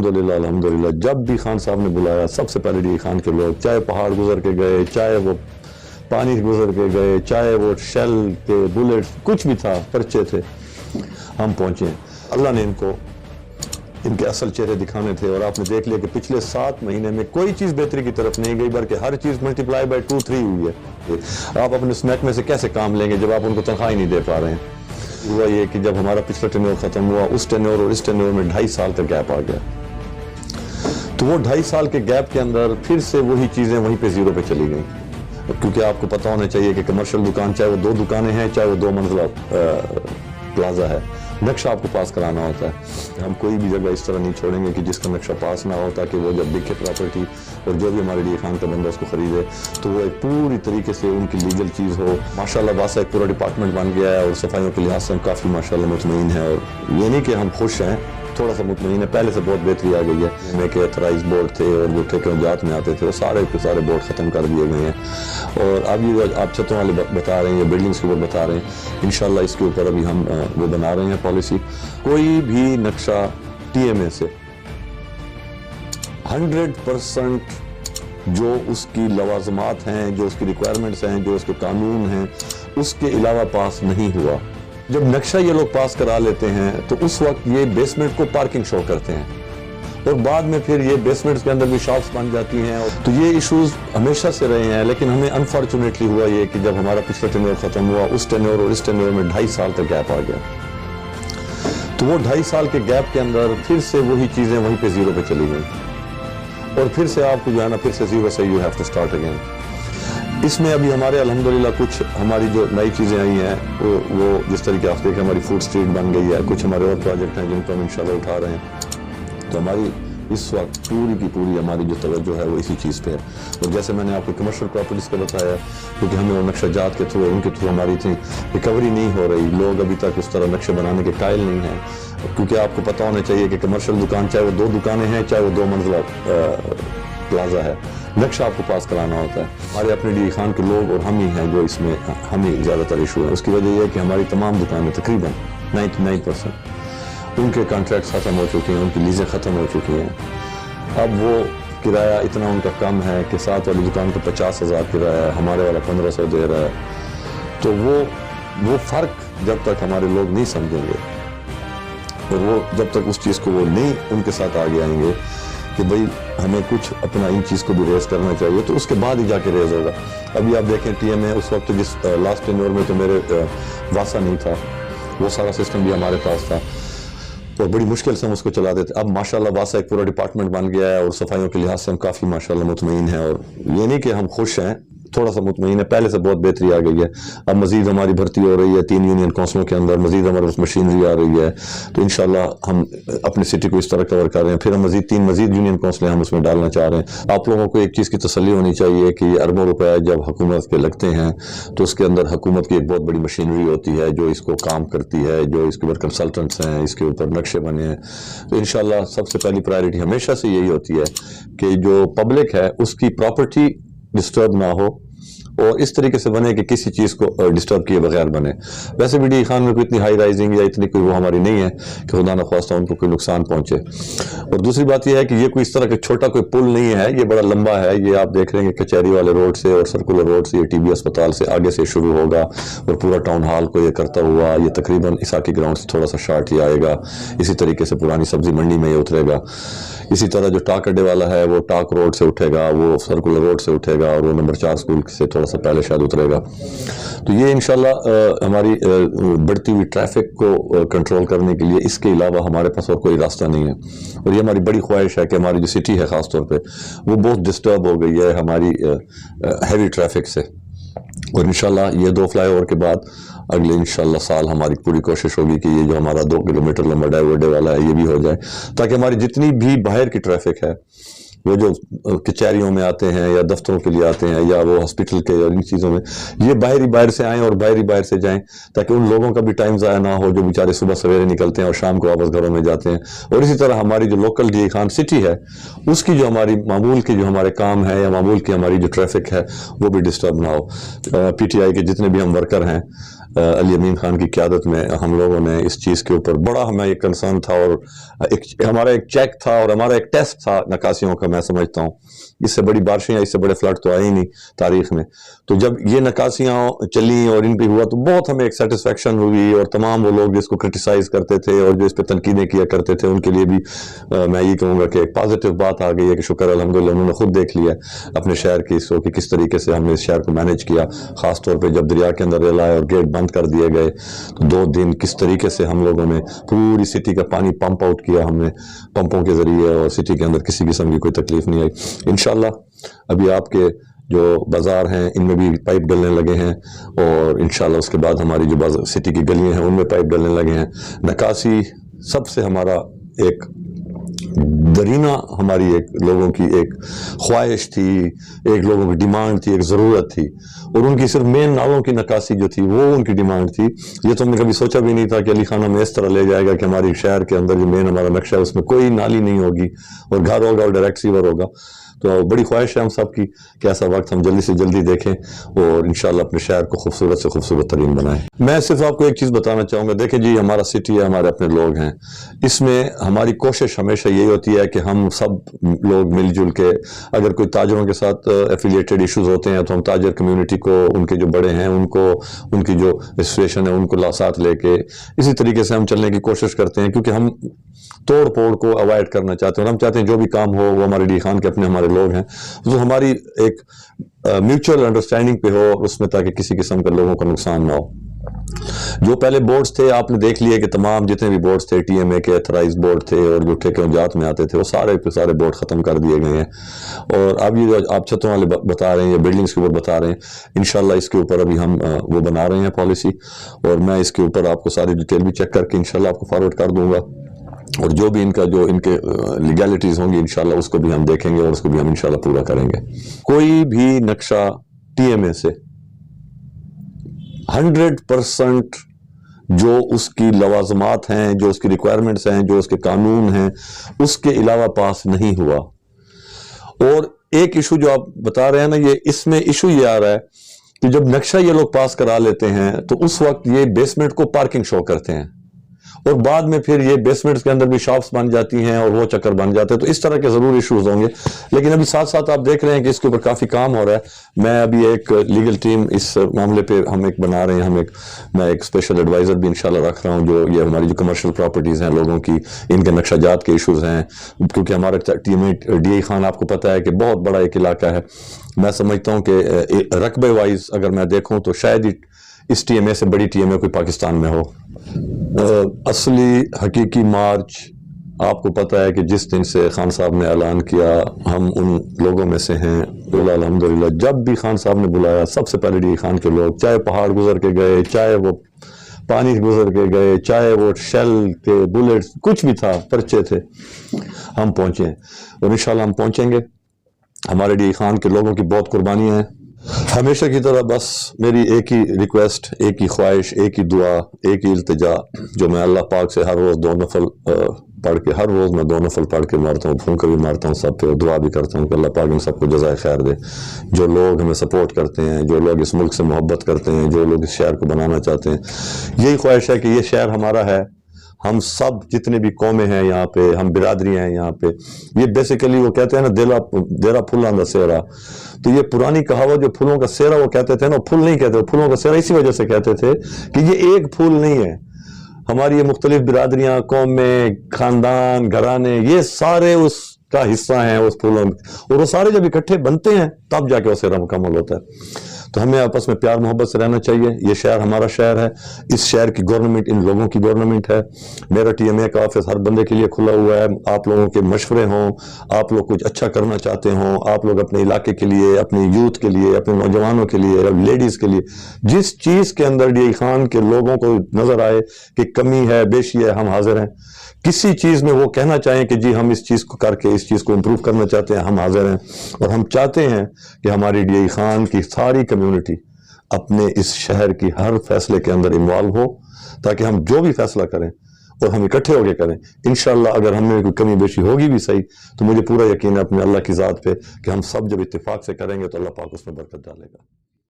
الحمدللہ جب بھی خان صاحب نے بلایا سب سے پہلے ڈی خان کے لوگ، چاہے پہاڑ گزر کے گئے، چاہے وہ پانی گزر کے گئے، چاہے وہ شیل کے بلٹ کچھ بھی تھا، پرچے تھے، ہم پہنچے ہیں۔ اللہ نے ان کو ان کے اصل چہرے دکھانے تھے، اور آپ نے دیکھ لیا کہ پچھلے 7 مہینے میں کوئی چیز بہتری کی طرف نہیں گئی، بلکہ ہر چیز ملٹیپلائی بائی 2-3 ہوئی ہے۔ آپ اپنے سمیک میں سے کیسے کام لیں گے جب آپ ان کو تنخواہ ہی نہیں دے پا رہے ہیں؟ ہوا یہ کہ جب ہمارا پچھلا ٹینیور ختم ہوا، اس ٹینیور اور اس ٹینیور میں 2.5 سال کا گیپ آ گیا، تو وہ 2.5 سال کے گیپ کے اندر پھر سے وہی چیزیں وہیں پہ زیرو پہ چلی گئیں، کیونکہ آپ کو پتا ہونا چاہیے کہ کمرشل دکان چاہے وہ 2 دکانیں ہیں، چاہے وہ 2 منزلہ پلازا ہے، نقشہ آپ کو پاس کرانا ہوتا ہے۔ ہم کوئی بھی جگہ اس طرح نہیں چھوڑیں گے کہ جس کا نقشہ پاس نہ ہو، تاکہ وہ جب بکے پراپرٹی اور جو بھی ہمارے ڈی خان کا بندہ اس کو خریدے تو وہ ایک پوری طریقے سے ان کی لیگل چیز ہو۔ ماشاءاللہ واسطہ ایک پورا ڈپارٹمنٹ بن گیا ہے، اور صفائیوں کے لحاظ سے ہم کافی ماشاءاللہ مطمئن ہیں، اور یہ نہیں کہ ہم خوش ہیں، تھوڑا سا مطمئن ہے، پہلے سے بہت بہتری آ گئی ہے۔ میں کہ اترائز بورڈ تھے اور جو ٹھیکے جات میں آتے تھے وہ سارے کے سارے بورڈ ختم کر دیے گئے ہیں، اور اب یہ آپ چھتوں والے بتا رہے ہیں، یہ بلڈنگز کے اوپر بتا رہے ہیں، انشاءاللہ اس کے اوپر ابھی ہم وہ بنا رہے ہیں پالیسی۔ کوئی بھی نقشہ ٹی ایم اے سے 100% جو اس کی لوازمات ہیں، جو اس کی ریکوائرمنٹس ہیں، جو اس کے قانون ہیں، اس کے علاوہ پاس نہیں ہوا۔ جب نقشہ یہ لوگ پاس کرا لیتے ہیں تو اس وقت یہ بیسمنٹ کو پارکنگ شو کرتے ہیں، اور بعد میں پھر یہ بیسمنٹس کے اندر بھی شاپس بن جاتی ہیں، تو یہ ایشوز ہمیشہ سے رہے ہیں۔ لیکن ہمیں انفارچونیٹلی ہوا یہ کہ جب ہمارا پچھلا ٹینیور ختم ہوا، اس ٹینیور اور اس ٹینیور میں 2.5 سال کا گیپ آ گیا، تو وہ 2.5 سال کے گیپ کے اندر پھر سے وہی چیزیں وہیں پہ زیرو پہ چلی گئیں، اور پھر سے آپ کو جو ہے نا پھر سے زیرو سے you have to start again. اس میں ابھی ہمارے الحمدللہ کچھ ہماری جو نئی چیزیں آئی ہیں وہ جس طریقے آپ دیکھیں ہماری فوڈ اسٹریٹ بن گئی ہے، کچھ ہمارے اور پروجیکٹ ہیں جن کو ہم انشاءاللہ اٹھا رہے ہیں، تو ہماری اس وقت پوری کی پوری ہماری جو توجہ ہے وہ اسی چیز پہ ہے۔ اور جیسے میں نے آپ کو کمرشل پراپرٹیز کا بتایا، کیونکہ ہمیں وہ نقشہ جات کے تھرو ان کے تھرو ہماری اتنی ریکوری نہیں ہو رہی، لوگ ابھی تک اس طرح نقشے بنانے کے قائل نہیں ہیں، کیونکہ آپ کو پتہ ہونا چاہیے کہ کمرشل دکان چاہے وہ 2 دکانیں ہیں، چاہے وہ 2 منزلہ پلازا ہے، نقشہ آپ کو پاس کرانا ہوتا ہے۔ ہمارے اپنے ڈی خان کے لوگ اور ہم ہی ہیں جو اس میں ہمیں زیادہ تر ایشو ہے۔ اس کی وجہ یہ ہے کہ ہماری تمام دکانیں تقریباً 99% ان کے کانٹریکٹس ختم ہو چکے ہیں، ان کی لیزیں ختم ہو چکی ہیں۔ اب وہ کرایہ اتنا ان کا کم ہے کہ 7 والی دکان کو 50,000 کرایہ ہے، ہمارے والا 1500 دے رہا ہے، تو وہ فرق جب تک ہمارے لوگ نہیں سمجھیں گے، اور وہ جب تک اس چیز کو وہ نہیں ان کے ساتھ آگے آئیں گے کہ بھئی ہمیں کچھ اپنا ان چیز کو بھی ریز کرنا چاہیے، تو اس کے بعد ہی جا کے ریز ہوگا۔ ابھی آپ دیکھیں ٹی ایم اے اس وقت جس لاسٹ ٹینیور میں تو میرے واسا نہیں تھا، وہ سارا سسٹم بھی ہمارے پاس تھا، اور بڑی مشکل سے ہم اس کو چلاتے تھے۔ اب ماشاءاللہ واسا ایک پورا ڈپارٹمنٹ بن گیا ہے، اور صفائیوں کے لحاظ سے ہم کافی ماشاءاللہ مطمئن ہیں، اور یہ نہیں کہ ہم خوش ہیں، تھوڑا سا مطمئن ہے، پہلے سے بہت بہتری آ گئی ہے۔ اب مزید ہماری بھرتی ہو رہی ہے 3 یونین کونسلوں کے اندر، مزید ہمارے پاس مشینری آ رہی ہے، تو انشاءاللہ ہم اپنی سٹی کو اس طرح کور کر رہے ہیں۔ پھر ہم مزید 3 یونین کونسلیں ہم اس میں ڈالنا چاہ رہے ہیں۔ آپ لوگوں کو ایک چیز کی تسلی ہونی چاہیے کہ یہ اربوں روپے جب حکومت کے لگتے ہیں تو اس کے اندر حکومت کی ایک بہت بڑی مشینری ہوتی ہے جو اس کو کام کرتی ہے، جو اس کے اوپر کنسلٹنٹس ہیں، اس کے اوپر نقشے بنے ہیں، تو انشاءاللہ سب سے پہلی پرائرٹی ہمیشہ سے یہی ہوتی ہے کہ جو پبلک ہے اس کی پراپرٹی ڈسٹرب نہ ہو، اور اس طریقے سے بنے کہ کسی چیز کو ڈسٹرب کیے بغیر بنے۔ ویسے بھی ڈی خان میں کوئی اتنی ہائی رائزنگ یا اتنی کوئی وہ ہماری نہیں ہے کہ خدا نخواستہ ان کو کوئی نقصان پہنچے۔ اور دوسری بات یہ ہے کہ یہ کوئی اس طرح کا چھوٹا کوئی پل نہیں ہے، یہ بڑا لمبا ہے، یہ آپ دیکھ رہے ہیں کہ کچہری والے روڈ سے اور سرکولر روڈ سے، یہ ٹی بی اسپتال سے آگے سے شروع ہوگا، اور پورا ٹاؤن ہال کو یہ کرتا ہوا یہ تقریباً عیساکی گراؤنڈ سے تھوڑا سا شارٹ ہی آئے گا، اسی طریقے سے پرانی سبزی منڈی میں یہ اترے گا، اسی طرح جو ٹاک اڈے والا ہے وہ ٹاک روڈ سے اٹھے گا، وہ سرکولر روڈ سے اٹھے گا، اور وہ نمبر 4 اسکول سے تھوڑا سا پہلے شاید اترے گا۔ تو یہ انشاءاللہ ہماری بڑھتی ہوئی ٹریفک کو کنٹرول کرنے کے لیے اس کے علاوہ ہمارے پاس اور کوئی راستہ نہیں ہے، اور یہ ہماری بڑی خواہش ہے کہ ہماری جو سٹی ہے خاص طور پہ وہ بہت ڈسٹرب ہو گئی ہے ہماری ہیوی ٹریفک سے، اور انشاءاللہ یہ 2 فلائی اوور کے بعد اگلے انشاءاللہ سال ہماری پوری کوشش ہوگی کہ یہ جو ہمارا 2 کلومیٹر لمبا ڈائیورڈے والا ہے یہ بھی ہو جائے، تاکہ ہماری جتنی بھی باہر کی ٹریفک ہے، وہ جو کچہریوں میں آتے ہیں یا دفتروں کے لیے آتے ہیں یا وہ ہاسپٹل کے اور ان چیزوں میں، یہ باہر سے آئیں اور باہر سے جائیں، تاکہ ان لوگوں کا بھی ٹائم ضائع نہ ہو جو بیچارے صبح سویرے نکلتے ہیں اور شام کو واپس گھروں میں جاتے ہیں۔ اور اسی طرح ہماری جو لوکل ڈی خان سٹی ہے اس کی جو ہماری معمول کی جو ہمارے کام ہے یا معمول کی ہماری جو ٹریفک ہے وہ بھی ڈسٹرب نہ ہو۔ پی ٹی آئی کے جتنے بھی ہم ورکر ہیں علی امین خان کی قیادت میں ہم لوگوں نے اس چیز کے اوپر بڑا ہمیں ایک کنسرن تھا، اور ہمارا ایک چیک تھا اور ہمارا ایک ٹیسٹ تھا نکاسیوں کا. میں سمجھتا ہوں اس سے بڑی بارشیں، اس سے بڑے فلڈ تو آئے ہی نہیں تاریخ میں. تو جب یہ نکاسیاں چلیں اور ان پہ ہوا تو بہت ہمیں ایک سیٹسفیکشن ہوئی، اور تمام وہ لوگ جس کو کرٹیسائز کرتے تھے اور جو اس پہ تنقیدیں کیا کرتے تھے ان کے لیے بھی میں یہ کہوں گا کہ ایک پازیٹیو بات آ گئی ہے کہ شکر الحمدللہ انہوں نے خود دیکھ لیا اپنے شہر کی اس کہ کس طریقے سے ہم نے اس شہر کو مینیج کیا. خاص طور پہ جب دریا کے اندر ریل آئے اور گیٹ بند کر دیے گئے تو 2 دن کس طریقے سے ہم لوگوں نے پوری سٹی کا پانی پمپ آؤٹ کیا ہم نے پمپوں کے ذریعے، اور سٹی کے اندر کسی قسم کی کوئی تکلیف نہیں آئی. انشاءاللہ ابھی آپ کے جو بازار ہیں ان میں بھی پائپ ڈلنے لگے ہیں، اور انشاءاللہ اس کے بعد ہماری جو سٹی کی گلیاں ہیں ان میں پائپ ڈلنے لگے ہیں. نکاسی سب سے ہمارا ایک درینہ، ہماری ایک لوگوں کی ایک خواہش تھی، ایک لوگوں کی ڈیمانڈ تھی، ایک ضرورت تھی، اور ان کی صرف مین نالوں کی نکاسی جو تھی وہ ان کی ڈیمانڈ تھی. یہ تو ہم نے کبھی سوچا بھی نہیں تھا کہ علی خان ہمیں اس طرح لے جائے گا کہ ہماری شہر کے اندر جو مین ہمارا نقشہ ہے اس میں کوئی نالی نہیں ہوگی اور گھر ہوگا اور ڈائریکٹ سیور ہوگا. تو بڑی خواہش ہے ہم سب کی کہ ایسا وقت ہم جلدی سے جلدی دیکھیں اور انشاءاللہ اپنے شہر کو خوبصورت سے خوبصورت ترین بنائیں. میں صرف آپ کو ایک چیز بتانا چاہوں گا، دیکھیں جی ہمارا سٹی ہے، ہمارے اپنے لوگ ہیں، اس میں ہماری کوشش ہمیشہ یہی ہوتی ہے کہ ہم سب لوگ مل جل کے، اگر کوئی تاجروں کے ساتھ ایفیلیٹڈ ایشوز ہوتے ہیں تو ہم تاجر کمیونٹی کو، ان کے جو بڑے ہیں ان کو، ان کی جو ایسوسیشن ہے ان کو ساتھ لے کے اسی طریقے سے ہم چلنے کی کوشش کرتے ہیں، کیونکہ ہم توڑ پھوڑ کو اوائڈ کرنا چاہتے ہیں اور ہم چاہتے ہیں جو بھی کام ہو وہ ہمارے ڈی خان کے اپنے ہمارے لوگ ہیں تو ہماری ایک میوچل انڈرسٹینڈنگ پہ ہو اس میں، تاکہ کسی قسم کا لوگوں کا نقصان نہ ہو. جو پہلے بورڈز تھے آپ نے دیکھ لیے کہ تمام جتنے بھی بورڈز تھے ٹی ایم اے کے ایتھرائز بورڈ تھے اور جو ٹھیکے و جات میں آتے تھے وہ سارے کے سارے بورڈ ختم کر دیے گئے ہیں. اور اب یہ جو آپ چھتوں والے بتا رہے ہیں یا بلڈنگز کے اوپر بتا رہے ہیں، انشاءاللہ اس کے اوپر ابھی ہم وہ بنا رہے ہیں پالیسی، اور میں اس کے اوپر آپ کو ساری ڈیٹیل بھی چیک کر کے انشاءاللہ آپ کو فارورڈ کر دوں گا، اور جو بھی ان کا جو ان کے لیگیلٹیز ہوں گی انشاءاللہ اس کو بھی ہم دیکھیں گے اور اس کو بھی ہم انشاءاللہ پورا کریں گے. کوئی بھی نقشہ ٹی ایم اے سے 100% جو اس کی لوازمات ہیں، جو اس کی ریکوائرمنٹس ہیں، جو اس کے قانون ہیں، اس کے علاوہ پاس نہیں ہوا. اور ایک ایشو جو آپ بتا رہے ہیں نا، یہ اس میں ایشو یہ آ رہا ہے کہ جب نقشہ یہ لوگ پاس کرا لیتے ہیں تو اس وقت یہ بیسمنٹ کو پارکنگ شو کرتے ہیں، اور بعد میں پھر یہ بیسمنٹس کے اندر بھی شاپس بن جاتی ہیں اور وہ چکر بن جاتے ہیں. تو اس طرح کے ضرور ایشوز ہوں گے، لیکن ابھی ساتھ ساتھ آپ دیکھ رہے ہیں کہ اس کے اوپر کافی کام ہو رہا ہے. میں ابھی ایک لیگل ٹیم اس معاملے پہ ہم ایک بنا رہے ہیں، میں ایک اسپیشل ایڈوائزر بھی انشاءاللہ رکھ رہا ہوں جو یہ ہماری جو کمرشل پراپرٹیز ہیں لوگوں کی، ان کے نقشہ جات کے ایشوز ہیں، کیونکہ ہمارا ٹیم ڈی اے خان آپ کو پتہ ہے کہ بہت بڑا ایک علاقہ ہے. میں سمجھتا ہوں کہ رقبے وائز اگر میں دیکھوں تو شاید ہی اس ٹی ایم اے سے بڑی ٹی ایم اے کوئی پاکستان میں ہو. اصلی حقیقی مارچ آپ کو پتہ ہے کہ جس دن سے خان صاحب نے اعلان کیا، ہم ان لوگوں میں سے ہیں الحمدللہ. جب بھی خان صاحب نے بلایا سب سے پہلے ڈی خان کے لوگ، چاہے پہاڑ گزر کے گئے، چاہے وہ پانی گزر کے گئے، چاہے وہ شیل تھے، بلیٹس، کچھ بھی تھا، پرچے تھے، ہم پہنچے اور انشاءاللہ ہم پہنچیں گے. ہمارے ڈی خان کے لوگوں کی بہت قربانیاں ہیں. ہمیشہ کی طرح بس میری ایک ہی ریکویسٹ، ایک ہی خواہش، ایک ہی دعا، ایک ہی التجا جو میں اللہ پاک سے ہر روز 2 نفل پڑھ کے، ہر روز میں 2 نفل پڑھ کے مارتا ہوں، پھونکا بھی مارتا ہوں سب پہ، اور دعا بھی کرتا ہوں کہ اللہ پاک ان سب کو جزائے خیر دے. جو لوگ ہمیں سپورٹ کرتے ہیں، جو لوگ اس ملک سے محبت کرتے ہیں، جو لوگ اس شہر کو بنانا چاہتے ہیں، یہی خواہش ہے کہ یہ شہر ہمارا ہے. ہم سب جتنے بھی قومیں ہیں یہاں پہ، ہم برادریاں ہیں یہاں پہ، یہ بیسیکلی وہ کہتے ہیں نا دیرا پھلاں دا سیرا. تو یہ پرانی کہاوت جو پھولوں کا سیرا وہ کہتے تھے نا، پھول نہیں کہتے، پھولوں کا سیرا اسی وجہ سے کہتے تھے کہ یہ ایک پھول نہیں ہے. ہماری یہ مختلف برادریاں، قومیں، خاندان، گھرانے، یہ سارے اس کا حصہ ہیں اس پھولوں، اور وہ سارے جب اکٹھے بنتے ہیں تب جا کے وہ سیرا مکمل ہوتا ہے. تو ہمیں آپس میں پیار محبت سے رہنا چاہیے. یہ شہر ہمارا شہر ہے، اس شہر کی گورنمنٹ ان لوگوں کی گورنمنٹ ہے. میرا ٹی ایم اے کا آفس ہر بندے کے لیے کھلا ہوا ہے. آپ لوگوں کے مشورے ہوں، آپ لوگ کچھ اچھا کرنا چاہتے ہوں، آپ لوگ اپنے علاقے کے لیے، اپنے یوتھ کے لیے، اپنے نوجوانوں کے لیے، لیڈیز کے لیے، جس چیز کے اندر ڈی خان کے لوگوں کو نظر آئے کہ کمی ہے، بیشی ہے، ہم حاضر ہیں. کسی چیز میں وہ کہنا چاہیں کہ جی ہم اس چیز کو کر کے اس چیز کو امپروو کرنا چاہتے ہیں، ہم حاضر ہیں. اور ہم چاہتے ہیں کہ ہماری ڈی خان کی ساری کمیونٹی اپنے اس شہر کی ہر فیصلے کے اندر انوالو ہو، تاکہ ہم جو بھی فیصلہ کریں اور ہم اکٹھے ہو کے کریں. انشاءاللہ اگر ہم میں کوئی کمی بیشی ہوگی بھی صحیح، تو مجھے پورا یقین ہے اپنے اللہ کی ذات پہ کہ ہم سب جب اتفاق سے کریں گے تو اللہ پاک اس میں برکت ڈالے گا.